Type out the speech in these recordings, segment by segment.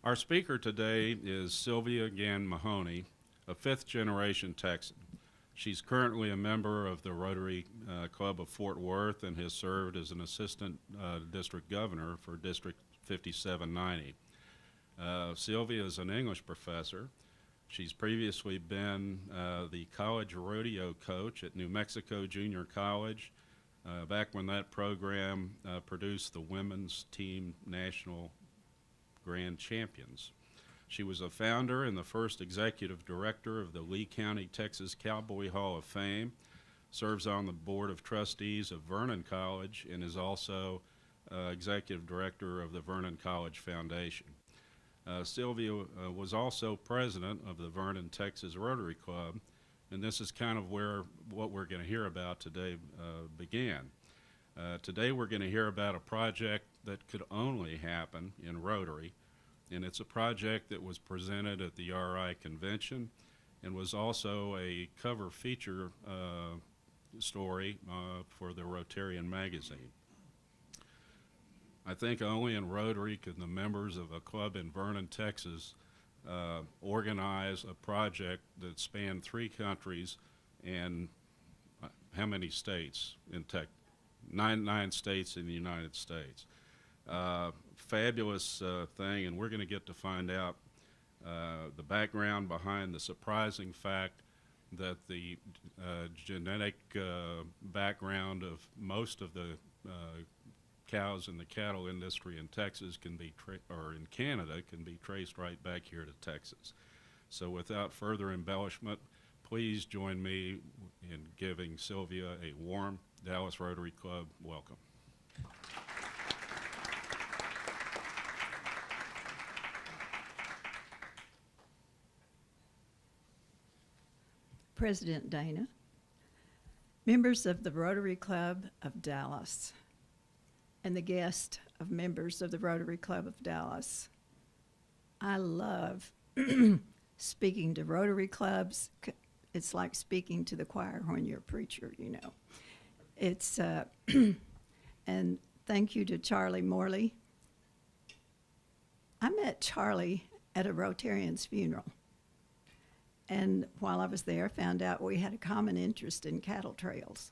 Our speaker today is Sylvia Mahoney, a fifth-generation Texan. She's currently a member of the Rotary Club of Fort Worth and has served as an assistant district governor for District 5790. Sylvia is an English professor. She's previously been the college rodeo coach at New Mexico Junior College, back when that program produced the women's team national grand champions. She was a founder and the first executive director of the Lee County, Texas Cowboy Hall of Fame, serves on the board of trustees of Vernon College, and is also executive director of the Vernon College Foundation. Sylvia was also president of the Vernon, Texas Rotary Club, and this is kind of where what we're going to hear about today began. Today we're going to hear about a project that could only happen in Rotary, and it's a project that was presented at the RI convention and was also a cover feature story for the Rotarian magazine. I think only in Rotary can the members of a club in Vernon, Texas organize a project that spanned 3 countries and how many states in nine states in the United States. Fabulous thing, and we're going to get to find out the background behind the surprising fact that the genetic background of most of the cows in the cattle industry in Texas can be, or in Canada, can be traced right back here to Texas. So without further embellishment, please join me in giving Sylvia a warm Dallas Rotary Club welcome. President Dana, members of the Rotary Club of Dallas, and the guests of members of the Rotary Club of Dallas. I love speaking to Rotary clubs. It's like speaking to the choir when you're a preacher, you know. It's, and thank you to Charlie Morley. I met Charlie at a Rotarian's funeral. And while I was there, found out we had a common interest in cattle trails.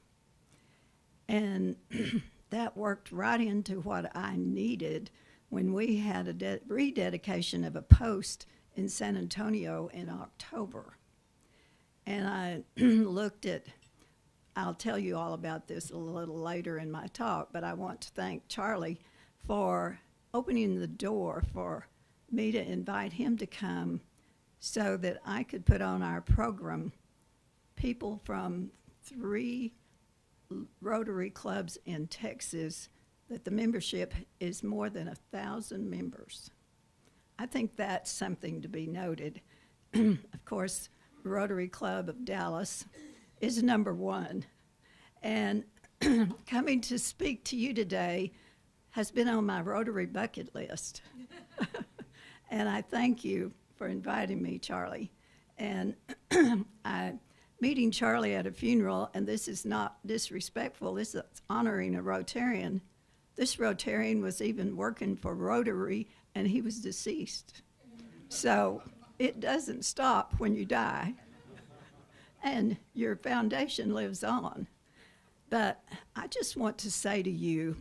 And that worked right into what I needed when we had a rededication of a post in San Antonio in October. And I looked at, I'll tell you all about this a little later in my talk, but I want to thank Charlie for opening the door for me to invite him to come so that I could put on our program people from 3 Rotary clubs in Texas that the membership is more than 1,000 members. I think that's something to be noted. Of course, Rotary Club of Dallas is number 1. And coming to speak to you today has been on my Rotary bucket list. And I thank you for inviting me, Charlie. And meeting Charlie at a funeral, and this is not disrespectful, this is honoring a Rotarian. This Rotarian was even working for Rotary, and he was deceased. So it doesn't stop when you die, and your foundation lives on. But I just want to say to you,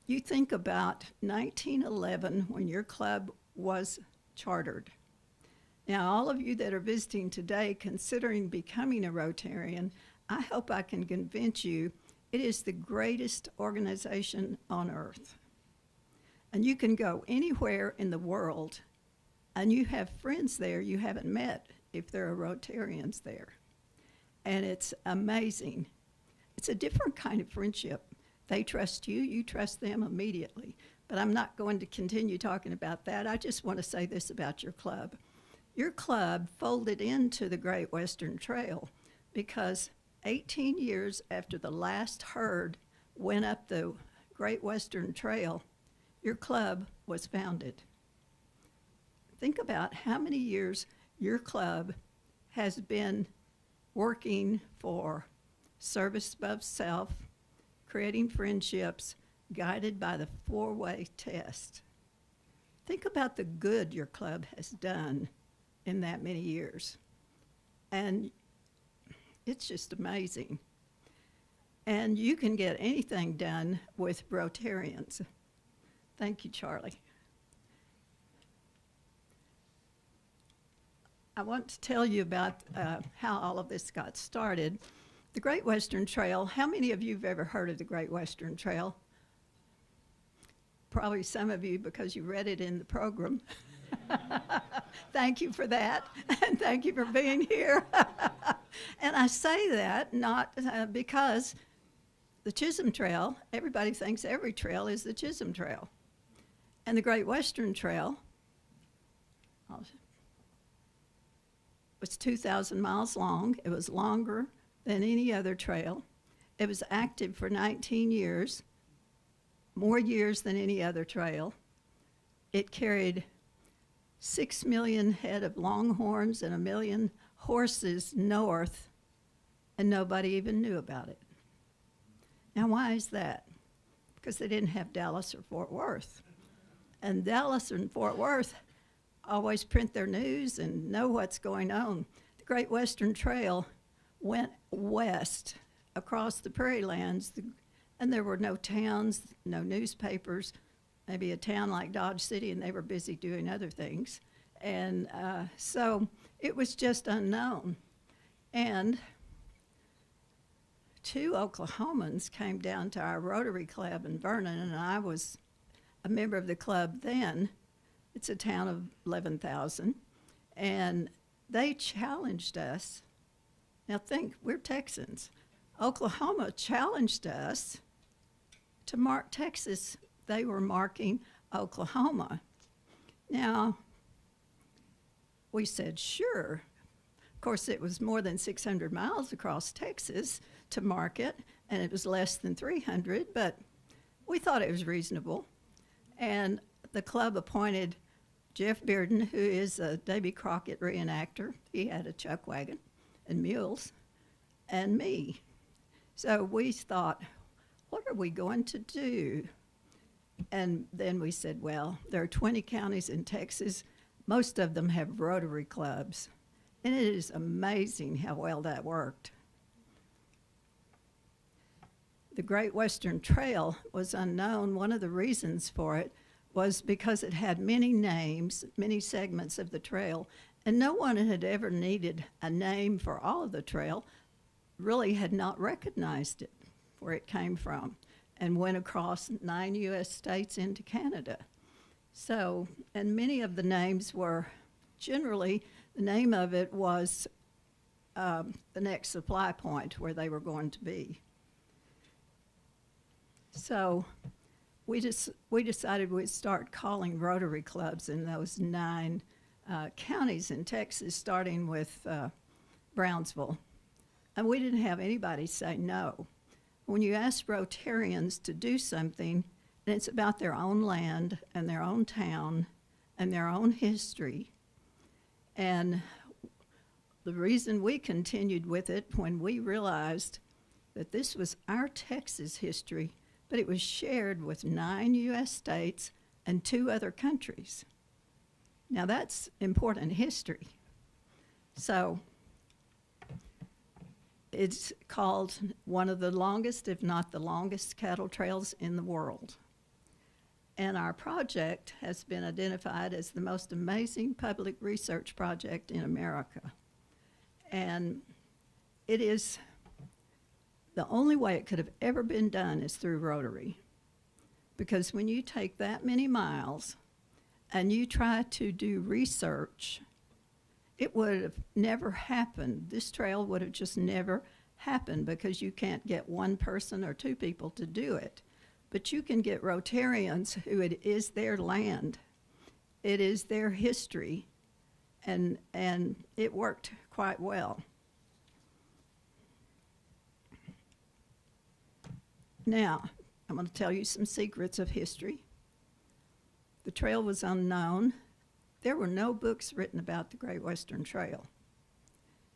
you think about 1911 when your club was chartered. Now, all of you that are visiting today considering becoming a Rotarian, I hope I can convince you it is the greatest organization on earth. And you can go anywhere in the world, and you have friends there you haven't met if there are Rotarians there. And it's amazing. It's a different kind of friendship. They trust you, you trust them immediately. But I'm not going to continue talking about that. I just want to say this about your club. Your club folded into the Great Western Trail because 18 years after the last herd went up the Great Western Trail, your club was founded. Think about how many years your club has been working for service above self, creating friendships, guided by the 4-way test. think about the good your club has done in that many years. And it's just amazing. And you can get anything done with Rotarians. Thank you, Charlie. I want to tell you about how all of this got started. The Great Western Trail, how many of you have ever heard of the Great Western Trail? Probably some of you because you read it in the program. Thank you for that, and thank you for being here. And I say that not because the Chisholm Trail, everybody thinks every trail is the Chisholm Trail. And the Great Western Trail was 2,000 miles long. It was longer than any other trail. It was active for 19 years, more years than any other trail. It carried 6 million head of longhorns and 1 million horses north, and nobody even knew about it. Now, why is that? Because they didn't have Dallas or Fort Worth. And Dallas and Fort Worth always print their news and know what's going on. The Great Western Trail went west across the prairie lands, and there were no towns, no newspapers, maybe a town like Dodge City, and they were busy doing other things. And so it was just unknown. And 2 Oklahomans came down to our Rotary Club in Vernon, and I was a member of the club then. It's a town of 11,000. And they challenged us. Now think, we're Texans. Oklahoma challenged us to mark Texas. They were marking Oklahoma. Now, we said, sure. Of course, it was more than 600 miles across Texas to mark it, and it was less than 300, but we thought it was reasonable. And the club appointed Jeff Bearden, who is a Davy Crockett reenactor. He had a chuck wagon and mules, and me. So we thought, what are we going to do? And then we said, well, there are 20 counties in Texas. Most of them have Rotary Clubs. And it is amazing how well that worked. The Great Western Trail was unknown. One of the reasons for it was because it had many names, many segments of the trail, and no one had ever needed a name for all of the trail, really had not recognized it, where it came from, and went across 9 U.S. states into Canada. So, and many of the names were generally, the name of it was the next supply point where they were going to be. So we decided we'd start calling Rotary Clubs in those 9 counties in Texas, starting with Brownsville. And we didn't have anybody say no. When you ask Rotarians to do something, and it's about their own land and their own town and their own history, and the reason we continued with it when we realized that this was our Texas history, but it was shared with 9 U.S. states and 2 other countries. Now that's important history. So it's called one of the longest, if not the longest, cattle trails in the world. And our project has been identified as the most amazing public research project in America. And it is, the only way it could have ever been done is through Rotary. Because when you take that many miles and you try to do research, it would have never happened. This trail would have just never happened because you can't get 1 person or 2 people to do it. But you can get Rotarians who it is their land. It is their history. And it worked quite well. Now, I'm going to tell you some secrets of history. The trail was unknown. There were no books written about the Great Western Trail.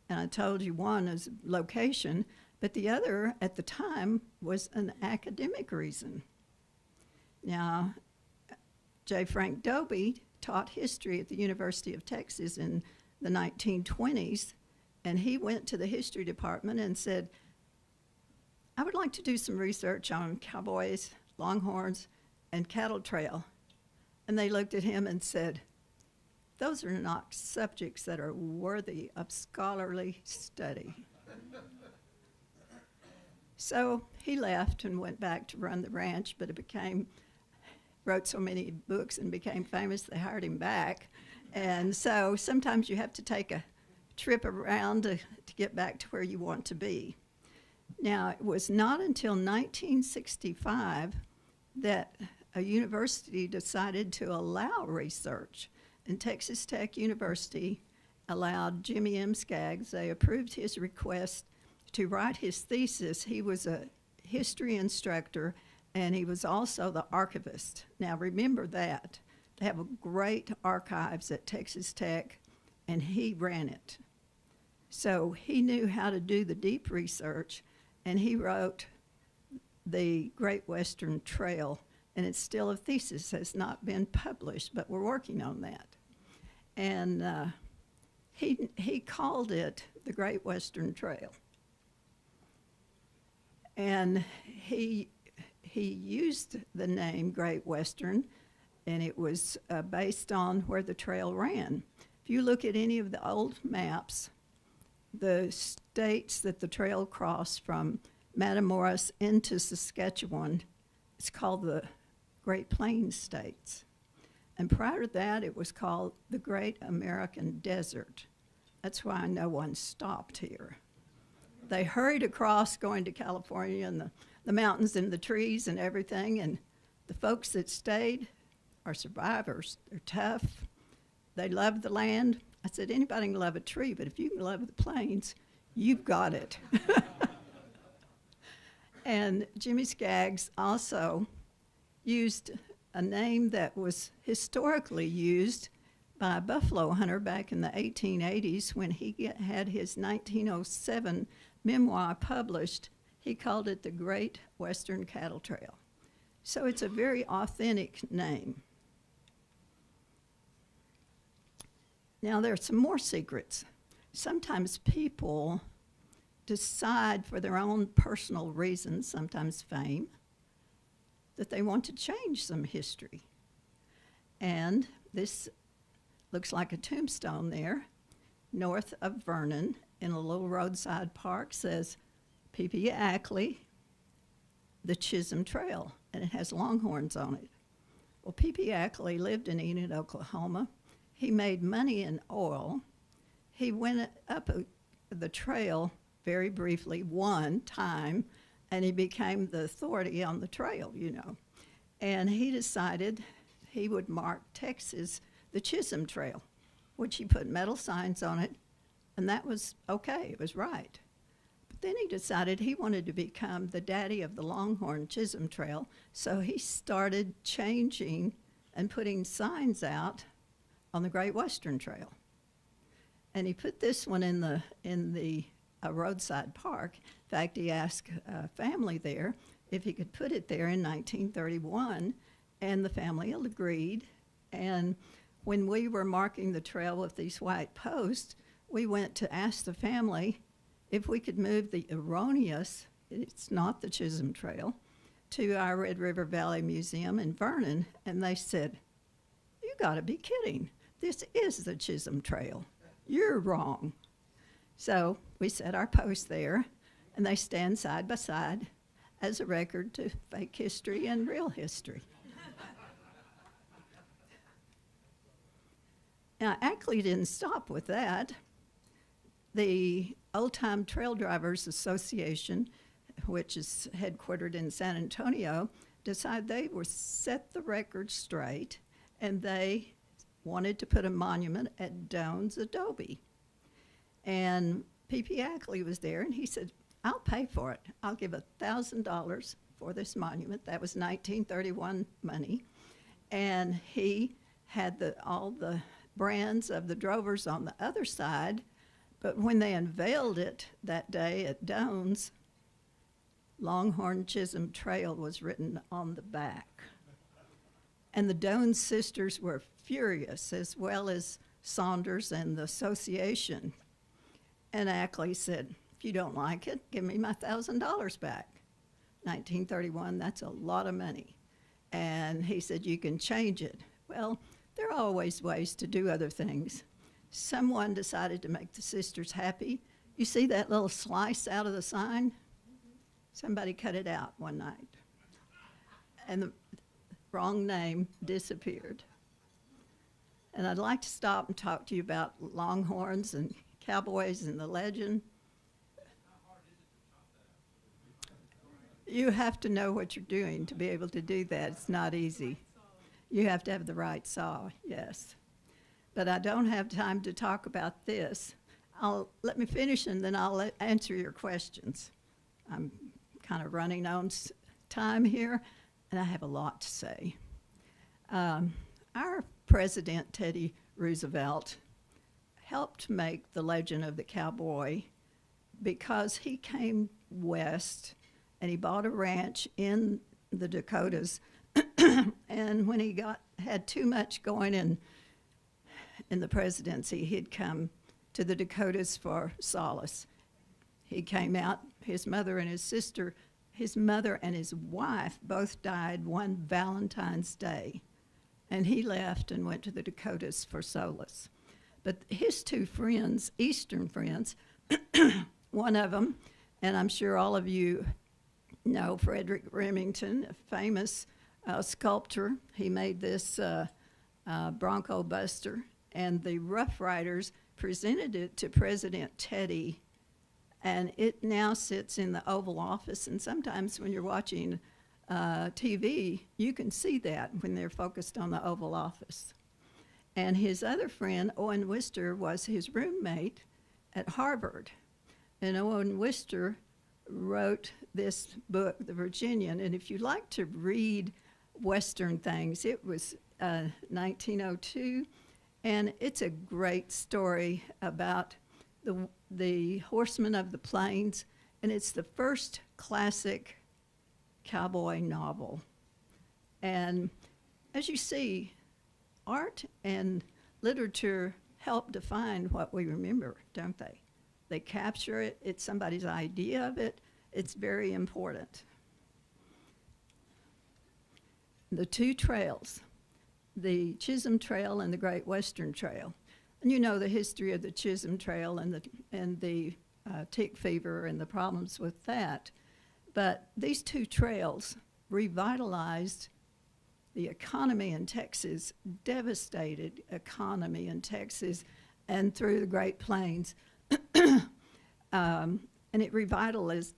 And I told you one is location, but the other at the time was an academic reason. Now, J. Frank Dobie taught history at the University of Texas in the 1920s, and he went to the history department and said, I would like to do some research on cowboys, longhorns, and cattle trail. And they looked at him and said, those are not subjects that are worthy of scholarly study. So he left and went back to run the ranch, but wrote so many books and became famous they hired him back. And so sometimes you have to take a trip around to get back to where you want to be. Now, it was not until 1965 that a university decided to allow research. And Texas Tech University allowed Jimmy M Skaggs. They approved his request to write his thesis. He was a history instructor, and he was also the archivist. Now, remember that. They have a great archives at Texas Tech, and he ran it. So he knew how to do the deep research, and he wrote the Great Western Trail, and it's still a thesis, has not been published, but we're working on that. And he called it the Great Western Trail. And he used the name Great Western, and it was based on where the trail ran. If you look at any of the old maps, the states that the trail crossed from Matamoros into Saskatchewan, it's called the Great Plains States. And prior to that, it was called the Great American Desert. That's why no one stopped here. They hurried across going to California and the mountains and the trees and everything, and the folks that stayed are survivors. They're tough. They love the land. I said, anybody can love a tree, but if you can love the plains, you've got it. And Jimmy Skaggs also used a name that was historically used by a buffalo hunter back in the 1880s when he had his 1907 memoir published. He called it the Great Western Cattle Trail. So it's a very authentic name. Now, there are some more secrets. Sometimes people decide for their own personal reasons, sometimes fame, that they want to change some history. And this looks like a tombstone there, north of Vernon, in a little roadside park, says P.P. Ackley, the Chisholm Trail, and it has longhorns on it. Well, P.P. Ackley lived in Enid, Oklahoma. He made money in oil. He went up the trail very briefly one time, and he became the authority on the trail, you know. And he decided he would mark Texas the Chisholm Trail, which he put metal signs on it, and that was okay, it was right. But then he decided he wanted to become the daddy of the Longhorn Chisholm Trail, so he started changing and putting signs out on the Great Western Trail. And he put this one in the roadside park. In fact, he asked a family there if he could put it there in 1931, and the family agreed. And when we were marking the trail with these white posts, we went to ask the family if we could move the erroneous, it's not the Chisholm Trail, to our Red River Valley Museum in Vernon, and they said, "You gotta be kidding. This is the Chisholm Trail. You're wrong." So we set our post there, and they stand side by side as a record to fake history and real history. Now, Ackley didn't stop with that. The Old Time Trail Drivers Association, which is headquartered in San Antonio, decided they would set the record straight, and they wanted to put a monument at Doan's Adobe. And P.P. Ackley was there, and he said, "I'll pay for it. I'll give $1,000 for this monument." That was 1931 money. And he had all the brands of the drovers on the other side, but when they unveiled it that day at Doan's, Longhorn Chisholm Trail was written on the back. And the Doan sisters were furious, as well as Saunders and the association. And Ackley said, if you don't like it, give me my $1,000 back. 1931, that's a lot of money. And he said, you can change it. Well, there are always ways to do other things. Someone decided to make the sisters happy. You see that little slice out of the sign? Somebody cut it out one night. And the wrong name disappeared. And I'd like to stop and talk to you about Longhorns and Cowboys and the legend. You have to know what you're doing to be able to do that. It's not easy. You have to have the right saw, yes. But I don't have time to talk about this. Let me finish and then I'll answer your questions. I'm kind of running on time here, and I have a lot to say. Our president, Teddy Roosevelt, helped make the legend of the cowboy because he came west and he bought a ranch in the Dakotas. And when he had too much going in the presidency, he'd come to the Dakotas for solace. He came out, his mother and his wife both died one Valentine's Day. And he left and went to the Dakotas for solace. But his two friends, Eastern friends, one of them, and I'm sure all of you know Frederick Remington, a famous sculptor. He made this Bronco Buster, and the Rough Riders presented it to President Teddy, and it now sits in the Oval Office. And sometimes when you're watching TV, you can see that when they're focused on the Oval Office. And his other friend, Owen Wister, was his roommate at Harvard. And Owen Wister wrote this book, The Virginian. And if you like to read Western things, it was 1902. And it's a great story about the horsemen of the plains. And it's the first classic cowboy novel. And as you see, art and literature help define what we remember, don't they? They capture it. It's somebody's idea of it. It's very important. The two trails, the Chisholm Trail and the Great Western Trail. And you know the history of the Chisholm Trail and the tick fever and the problems with that. But these two trails revitalized the economy in Texas, devastated economy in Texas and through the Great Plains. And it revitalized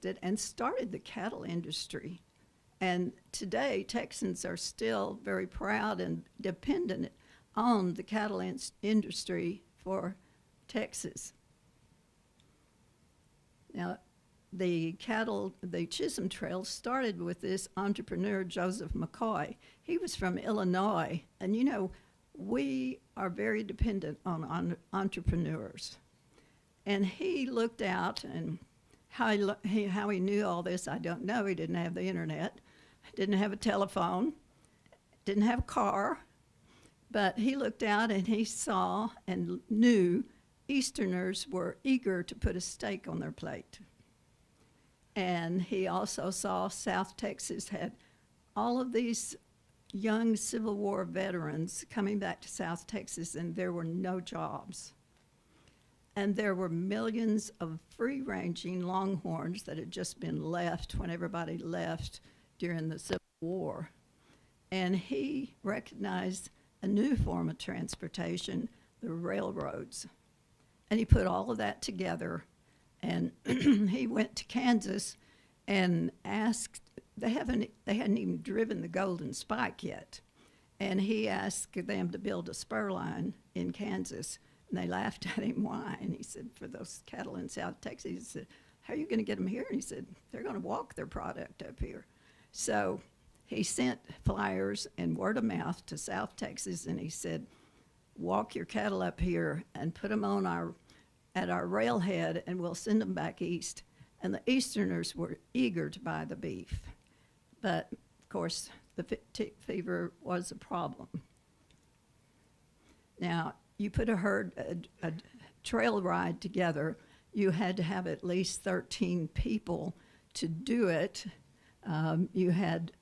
it and started the cattle industry. And today, Texans are still very proud and dependent on the cattle industry for Texas. Now, the Chisholm Trail started with this entrepreneur, Joseph McCoy. He was from Illinois, and you know, we are very dependent on entrepreneurs. And he looked out, and how he knew all this, I don't know. He didn't have the internet, didn't have a telephone, didn't have a car, but he looked out and he saw and knew Easterners were eager to put a steak on their plate. And he also saw South Texas had all of these young Civil War veterans coming back to South Texas, and there were no jobs. And there were millions of free-ranging longhorns that had just been left when everybody left during the Civil War. And he recognized a new form of transportation, the railroads. And he put all of that together. And he went to Kansas and asked, they hadn't even driven the Golden Spike yet. And he asked them to build a spur line in Kansas. And they laughed at him, why? And he said, for those cattle in South Texas. He said, how are you going to get them here? And he said, they're going to walk their product up here. So he sent flyers and word of mouth to South Texas, and he said, walk your cattle up here and put them on at our railhead, and we'll send them back east. And the Easterners were eager to buy the beef. But, of course, the tick fever was a problem. Now, you put a trail ride together, you had to have at least 13 people to do it. You had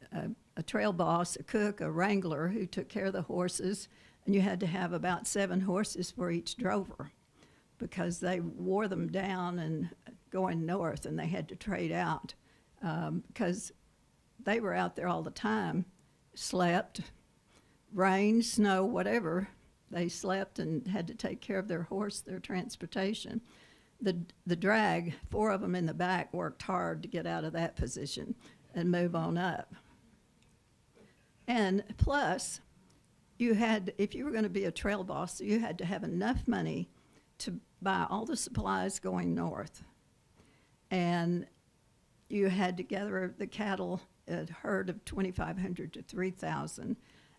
a trail boss, a cook, a wrangler who took care of the horses, and you had to have about 7 horses for each drover because they wore them down and going north, and they had to trade out because they were out there all the time, slept, rain, snow, whatever. They slept and had to take care of their horse, their transportation. The drag, 4 of them in the back, worked hard to get out of that position and move on up. And plus, you had, if you were going to be a trail boss, you had to have enough money to buy all the supplies going north. And you had to gather the cattle, a herd of 2,500 to 3,000.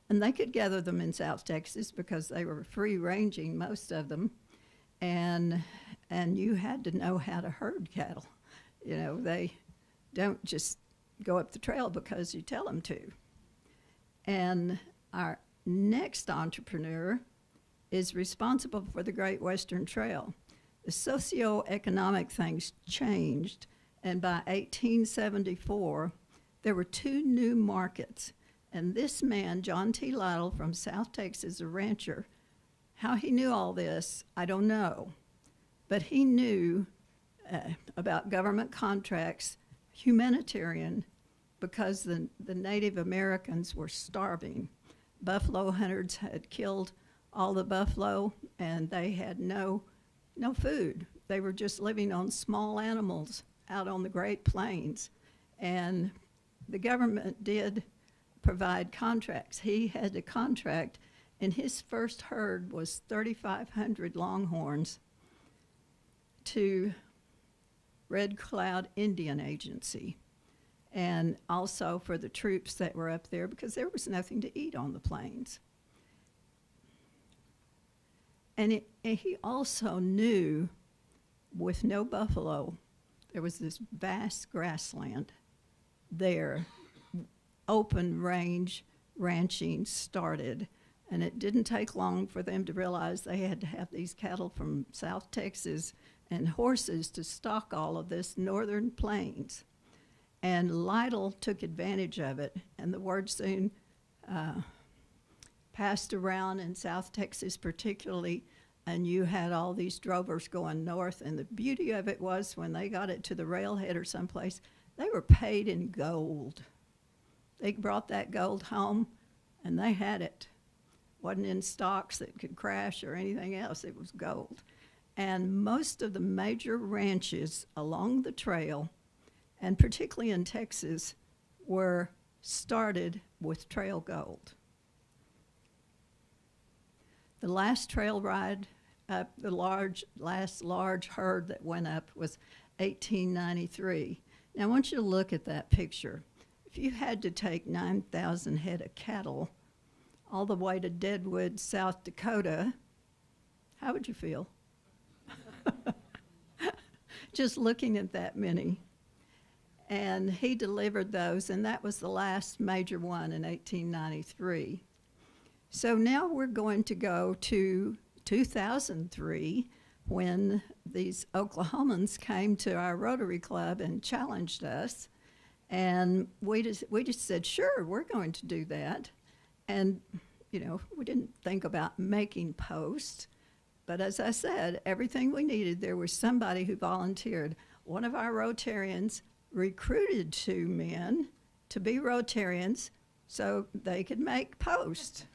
And they could gather them in South Texas because they were free-ranging, most of them. And you had to know how to herd cattle. You know, they don't just go up the trail because you tell them to. And our next entrepreneur is responsible for the Great Western Trail. The socioeconomic things changed, and by 1874, there were 2 new markets. And this man, John T Lydell from South Texas, a rancher, how he knew all this, I don't know. But he knew about government contracts, humanitarian, because the Native Americans were starving. Buffalo hunters had killed all the buffalo, and they had no food. They were just living on small animals out on the Great Plains. And the government did provide contracts. He had a contract, and his first herd was 3,500 Longhorns to Red Cloud Indian Agency, and also for the troops that were up there because there was nothing to eat on the plains. And he also knew with no buffalo, there was this vast grassland there. Open range ranching started, and it didn't take long for them to realize they had to have these cattle from South Texas and horses to stock all of this northern plains. And Lydell took advantage of it, and the word soon passed around in South Texas particularly, and you had all these drovers going north, and the beauty of it was when they got it to the railhead or someplace, they were paid in gold. They brought that gold home, and they had it. Wasn't in stocks that could crash or anything else. It was gold. And most of the major ranches along the trail, and particularly in Texas, were started with trail gold. The last trail ride up, the last large herd that went up was 1893. Now I want you to look at that picture. If you had to take 9,000 head of cattle all the way to Deadwood, South Dakota, how would you feel? Just looking at that many. And he delivered those, and that was the last major one in 1893. So now we're going to go to 2003 when these Oklahomans came to our Rotary Club and challenged us. And we just said, sure, we're going to do that. And, you know, we didn't think about making posts. But as I said, everything we needed, there was somebody who volunteered. One of our Rotarians recruited 2 men to be Rotarians so they could make posts.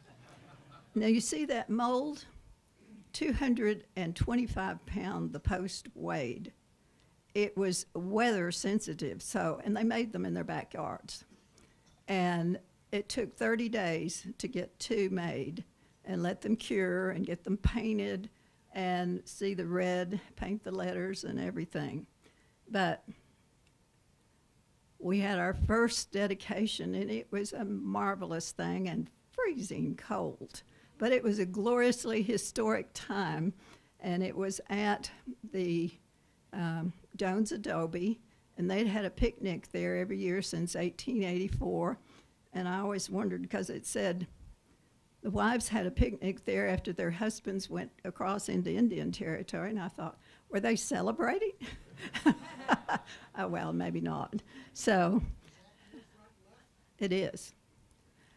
Now you see that mold? 225 pounds the post weighed. It was weather sensitive, and they made them in their backyards. And it took 30 days to get 2 made and let them cure and get them painted and see the red, paint the letters and everything. But we had our first dedication, and it was a marvelous thing and freezing cold. But it was a gloriously historic time, and it was at the Doan's Adobe, and they'd had a picnic there every year since 1884, And I always wondered, because it said the wives had a picnic there after their husbands went across into Indian Territory, and I thought, were they celebrating? Oh, well, maybe not. So it is.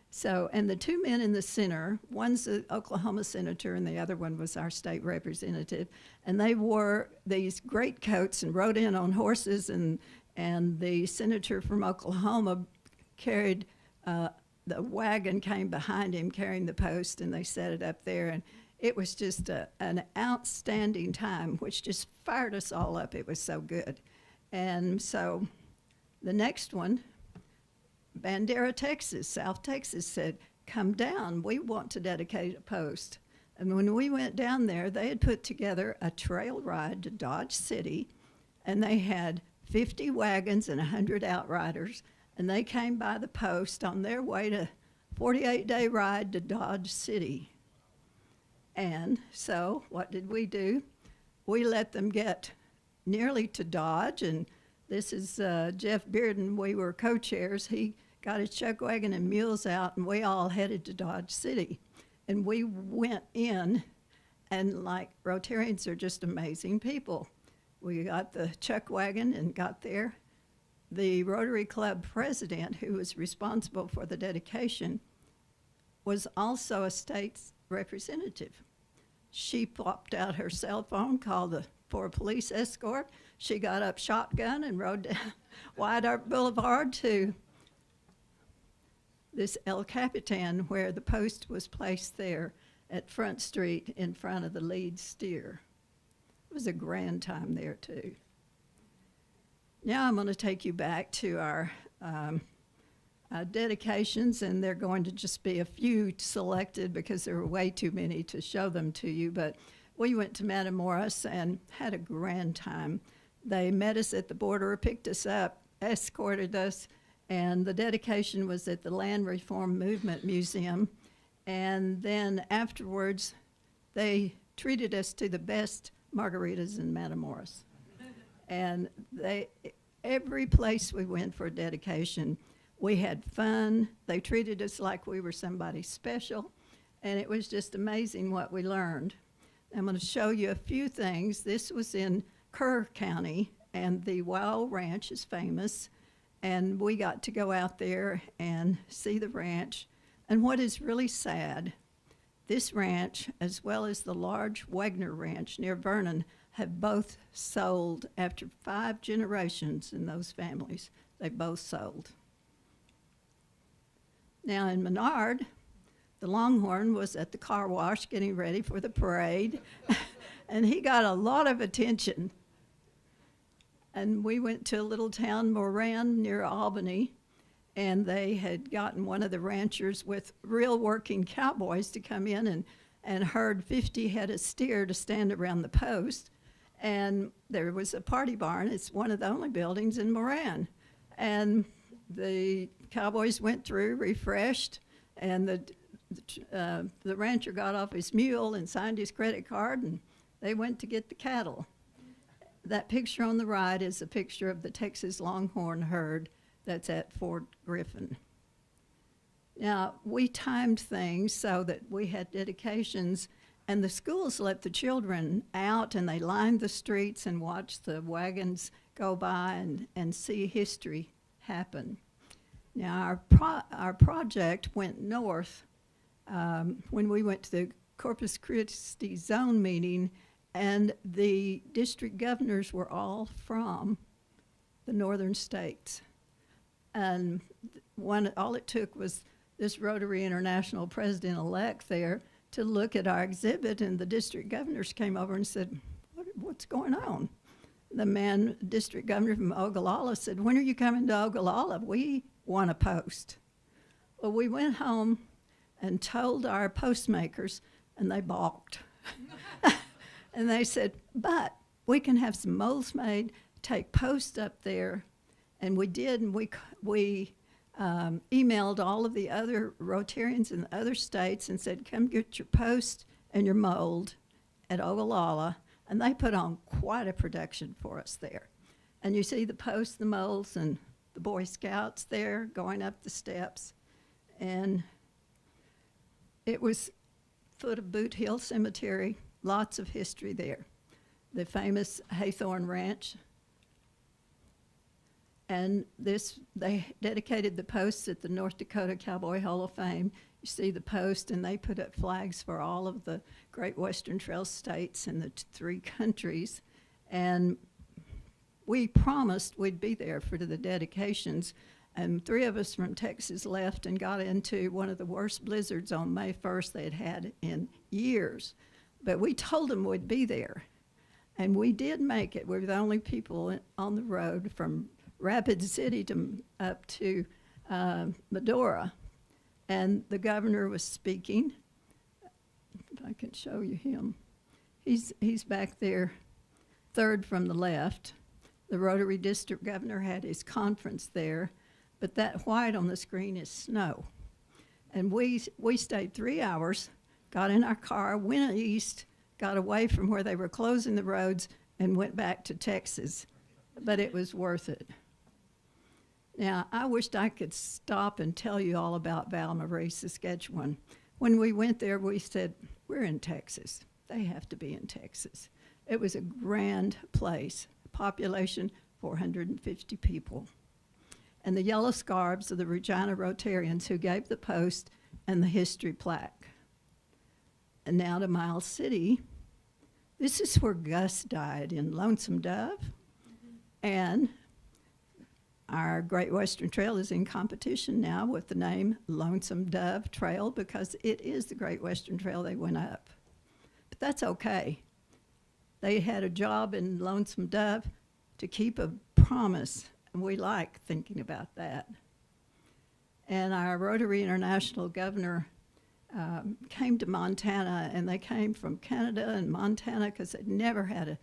So, and the two men in the center, one's an Oklahoma senator and the other one was our state representative, and they wore these great coats and rode in on horses, and the senator from Oklahoma carried, the wagon came behind him carrying the post, and they set it up there, and it was just an outstanding time, which just fired us all up. It was so good. And so the next one, Bandera, Texas, South Texas said, come down, we want to dedicate a post. And when we went down there, they had put together a trail ride to Dodge City, and they had 50 wagons and 100 outriders, and they came by the post on their way to 48-day ride to Dodge City. And so what did we do? We let them get nearly to Dodge, and this is Jeff Bearden. We were co-chairs. He got his chuck wagon and mules out, and we all headed to Dodge City. And we went in, and like Rotarians are just amazing people. We got the chuck wagon and got there. The Rotary Club president, who was responsible for the dedication, was also a state representative. She popped out her cell phone, called for a police escort. She got up shotgun and rode down Wide Arc Boulevard to this El Capitan, where the post was placed there at Front Street in front of the lead steer. It was a grand time there, too. Now I'm going to take you back to our dedications, and they're going to just be a few selected because there were way too many to show them to you, but we went to Matamoros and had a grand time. They met us at the border, picked us up, escorted us, and the dedication was at the Land Reform Movement Museum. And then afterwards, they treated us to the best margaritas in Matamoros. And every place we went for a dedication, we had fun. They treated us like we were somebody special, and it was just amazing what we learned. I'm going to show you a few things. This was in Kerr County, and the Wow Ranch is famous, and we got to go out there and see the ranch. And what is really sad, this ranch, as well as the large Wagner Ranch near Vernon, have both sold after 5 generations in those families. They both sold. Now in Menard, the Longhorn was at the car wash getting ready for the parade, and he got a lot of attention. And we went to a little town, Moran, near Albany, and they had gotten one of the ranchers with real working cowboys to come in and herd 50 head of steer to stand around the post. And there was a party barn. It's one of the only buildings in Moran. And the cowboys went through, refreshed, and the rancher got off his mule and signed his credit card, and they went to get the cattle. That picture on the right is a picture of the Texas Longhorn herd that's at Fort Griffin. Now, we timed things so that we had dedications, and the schools let the children out, and they lined the streets and watched the wagons go by and see history happen. Now, our project went north when we went to the Corpus Christi zone meeting, and the district governors were all from the northern states. And all it took was this Rotary International president-elect there to look at our exhibit, and the district governors came over and said, what's going on? The district governor from Ogallala said, when are you coming to Ogallala? We want a post. Well, we went home and told our postmakers, and they balked. And they said, but we can have some molds made, take posts up there. And we did, and we emailed all of the other Rotarians in the other states and said, come get your post and your mold at Ogallala. And they put on quite a production for us there. And you see the posts, the molds, and the Boy Scouts there going up the steps. And it was foot of Boot Hill Cemetery, lots of history there. The famous Haythorn Ranch. And they dedicated the posts at the North Dakota Cowboy Hall of Fame. You see the post, and they put up flags for all of the Great Western Trail states and the 3 countries. And we promised we'd be there for the dedications. And 3 of us from Texas left and got into one of the worst blizzards on May 1st they'd had in years. But we told them we'd be there. And we did make it. We were the only people on the road from Rapid City up to Medora. And the governor was speaking. If I can show you him. He's back there, 3rd from the left. The Rotary District Governor had his conference there. But that white on the screen is snow. And we stayed 3 hours, got in our car, went east, got away from where they were closing the roads, and went back to Texas. But it was worth it. Now, I wished I could stop and tell you all about Val Marie, Saskatchewan. When we went there, we said, we're in Texas. They have to be in Texas. It was a grand place, population 450 people. And the yellow scarves of the Regina Rotarians who gave the post and the history plaque. And now to Miles City. This is where Gus died, in Lonesome Dove. And our Great Western Trail is in competition now with the name Lonesome Dove Trail because it is the Great Western Trail they went up. But that's okay. They had a job in Lonesome Dove to keep a promise, and we like thinking about that. And our Rotary International governor came to Montana, and they came from Canada and Montana because they'd never had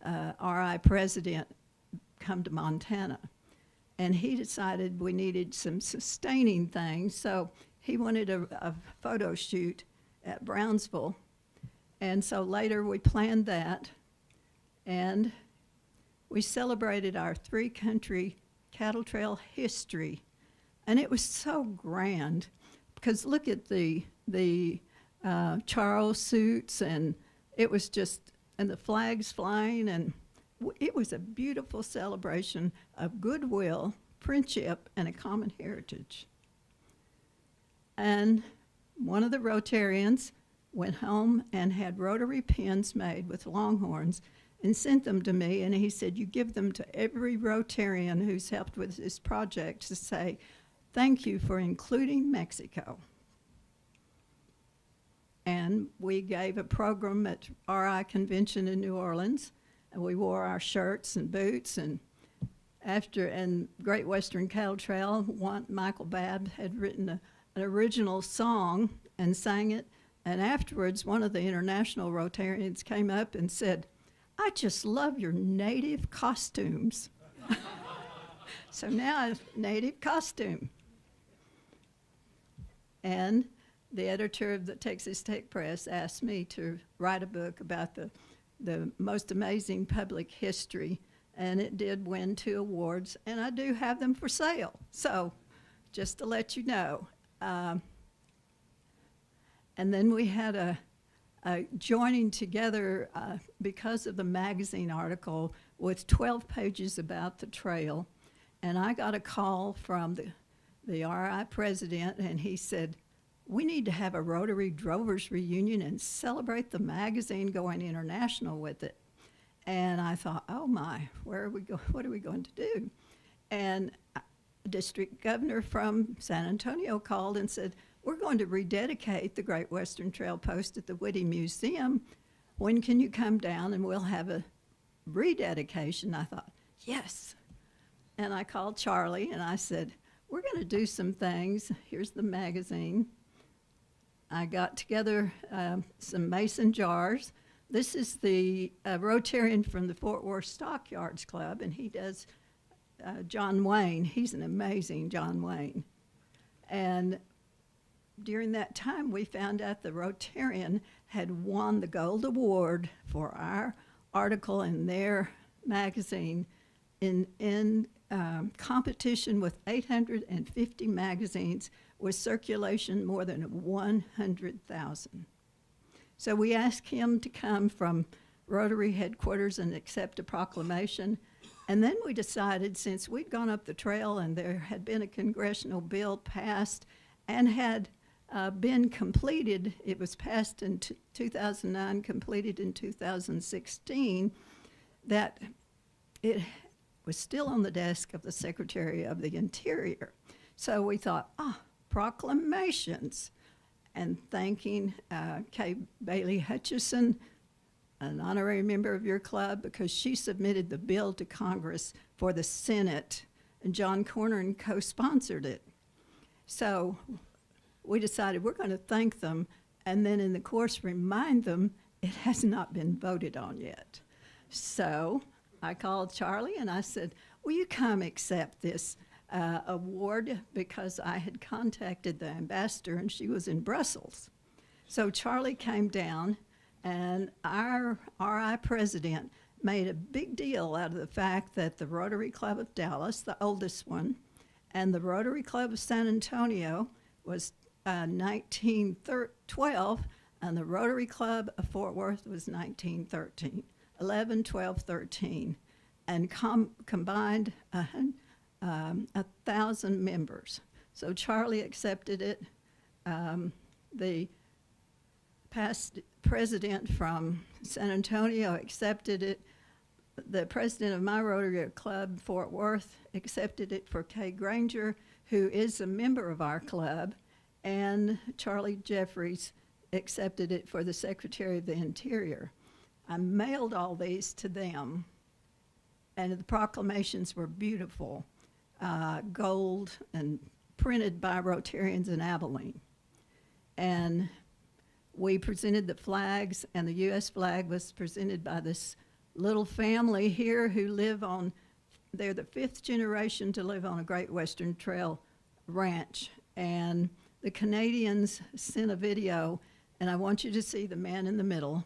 a RI president come to Montana. And he decided we needed some sustaining things, so he wanted a photo shoot at Brownsville. And so later we planned that, and we celebrated our 3-country cattle trail history. And it was so grand, because look at the Charles suits, and it was just, and the flags flying, and it was a beautiful celebration of goodwill, friendship, and a common heritage. And one of the Rotarians went home and had rotary pins made with Longhorns and sent them to me, and he said, you give them to every Rotarian who's helped with this project to say, thank you for including Mexico. And we gave a program at RI Convention in New Orleans, and we wore our shirts and boots, and Great Western Cattle Trail, Michael Babb had written an original song and sang it, and afterwards one of the international Rotarians came up and said, I just love your native costumes. So now I have native costume. And the editor of the Texas Tech Press asked me to write a book about the most amazing public history, and it did win 2 awards, and I do have them for sale. So just to let you know. And then we had a joining together because of the magazine article with 12 pages about the trail, and I got a call from the RI president, and he said, we need to have a Rotary Drovers reunion and celebrate the magazine going international with it. And I thought, oh my, where are we go? What are we going to do? And a district governor from San Antonio called and said, we're going to rededicate the Great Western Trail post at the Whitty Museum. When can you come down and we'll have a rededication? I thought, yes. And I called Charlie and I said, we're going to do some things. Here's the magazine. I got together some mason jars. This is the Rotarian from the Fort Worth Stockyards Club, and he does John Wayne. He's an amazing John Wayne. And during that time, we found out the Rotarian had won the Gold Award for our article in their magazine. in competition with 850 magazines with circulation more than 100,000. So we asked him to come from Rotary headquarters and accept a proclamation. And then we decided, since we'd gone up the trail and there had been a congressional bill passed and had been completed, it was passed in 2009, completed in 2016, that it was still on the desk of the Secretary of the Interior. So we thought, proclamations. And thanking Kay Bailey Hutchison, an honorary member of your club, because she submitted the bill to Congress for the Senate, and John Cornyn co-sponsored it. So we decided we're going to thank them, and then in the course remind them it has not been voted on yet. So I called Charlie and I said, will you come accept this award, because I had contacted the ambassador and she was in Brussels. So Charlie came down, and our RI president made a big deal out of the fact that the Rotary Club of Dallas, the oldest one, and the Rotary Club of San Antonio was 1912, and the Rotary Club of Fort Worth was 1913, 11, 12, 13, and combined 1,000 members. So Charlie accepted it. The past president from San Antonio accepted it. The president of my Rotary Club, Fort Worth, accepted it for Kay Granger, who is a member of our club, and Charlie Jeffries accepted it for the Secretary of the Interior. I mailed all these to them, and the proclamations were beautiful, gold and printed by Rotarians in Abilene. And we presented the flags, and the U.S. flag was presented by this little family here who live on, they're the 5th generation to live on a Great Western Trail ranch. And the Canadians sent a video, and I want you to see the man in the middle.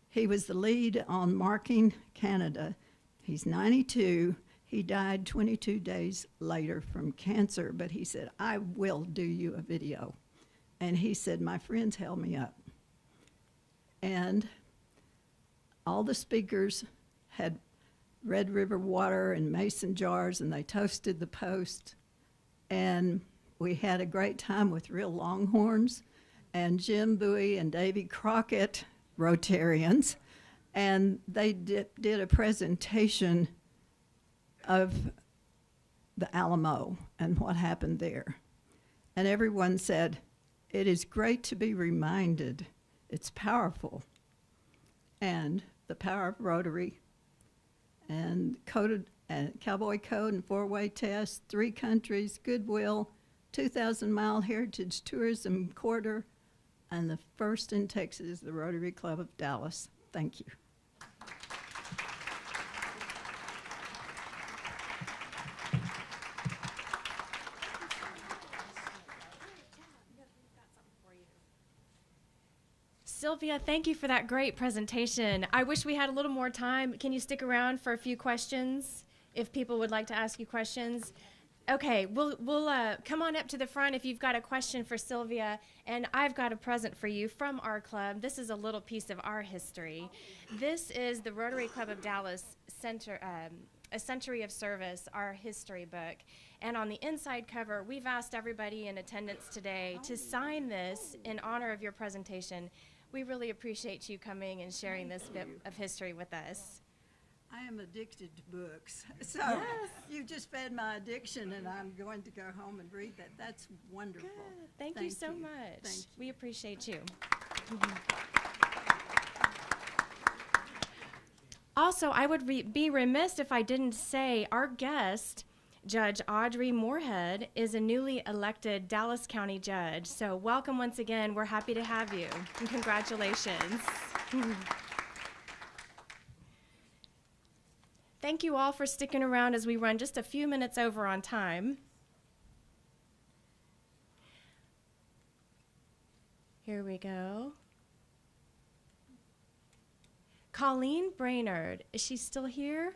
He was the lead on Marking Canada. He's 92. He died 22 days later from cancer, but he said, I will do you a video. And he said, my friends held me up. And all the speakers had Red River water and mason jars, and they toasted the post. And we had a great time with real Longhorns, and Jim Bowie and Davy Crockett, Rotarians, and they did a presentation of the Alamo and what happened there. And everyone said, it is great to be reminded. It's powerful. And the power of Rotary and Cowboy Code and 4-way test, 3 countries, goodwill, 2,000-mile heritage tourism corridor, and the first in Texas is the Rotary Club of Dallas. Thank you. Sylvia, thank you for that great presentation. I wish we had a little more time. Can you stick around for a few questions if people would like to ask you questions? Okay, we'll come on up to the front if you've got a question for Sylvia, and I've got a present for you from our club. This is a little piece of our history. This is the Rotary Club of Dallas A Century of Service, our history book. And on the inside cover, we've asked everybody in attendance today to sign this in honor of your presentation. We really appreciate you coming and sharing this bit of history with us. I am addicted to books, so Yes. you just fed my addiction, and I'm going to go home and read that. That's wonderful. Good. Thank you so much. Thank you. We appreciate you. Also, I would be remiss if I didn't say our guest, Judge Audrey Moorhead, is a newly elected Dallas County judge. So welcome once again. We're happy to have you, and congratulations. Thank you all for sticking around as we run just a few minutes over on time. Here we go. Colleen Brainerd, is she still here?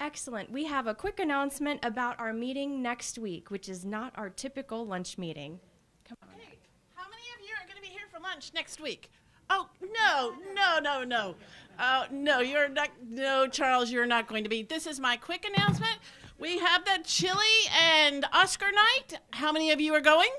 Excellent. We have a quick announcement about our meeting next week, which is not our typical lunch meeting. Come on. Okay, how many of you are going to be here for lunch next week? Oh, no. No, you're not. No, Charles, you're not going to be. This is my quick announcement. We have the chili and Oscar night. How many of you are going?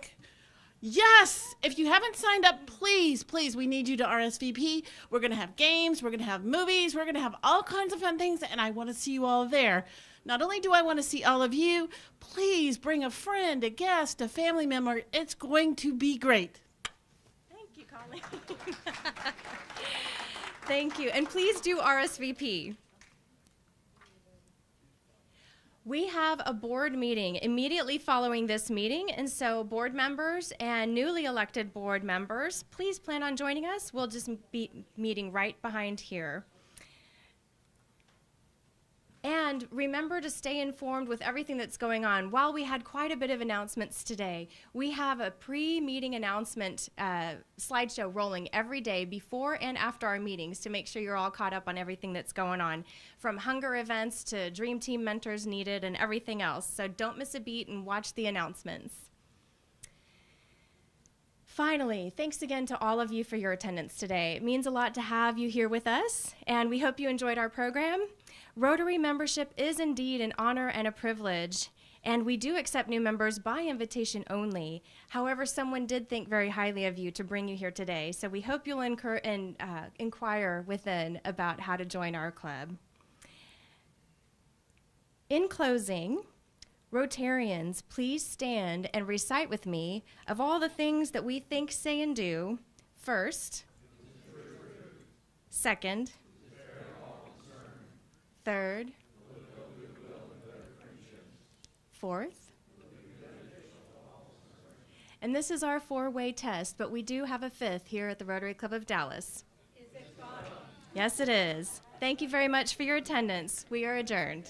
Yes. If you haven't signed up, please, we need you to RSVP. We're going to have games. We're going to have movies. We're going to have all kinds of fun things, and I want to see you all there. Not only do I want to see all of you, please bring a friend, a guest, a family member. It's going to be great. Thank you, Colleen. Thank you. And please do RSVP. We have a board meeting immediately following this meeting, and so board members and newly elected board members, please plan on joining us. We'll just be meeting right behind here. And remember to stay informed with everything that's going on. While we had quite a bit of announcements today, we have a pre-meeting announcement slideshow rolling every day before and after our meetings to make sure you're all caught up on everything that's going on, from hunger events to Dream Team mentors needed and everything else. So don't miss a beat and watch the announcements. Finally, thanks again to all of you for your attendance today. It means a lot to have you here with us, and we hope you enjoyed our program. Rotary membership is indeed an honor and a privilege, and we do accept new members by invitation only. However, someone did think very highly of you to bring you here today, so we hope you'll inquire within about how to join our club. In closing, Rotarians, please stand and recite with me of all the things that we think, say, and do. First, second, third, fourth, and this is our four-way test, but we do have a fifth here at the Rotary Club of Dallas. Is it fun? Yes, it is. Thank you very much for your attendance. We are adjourned.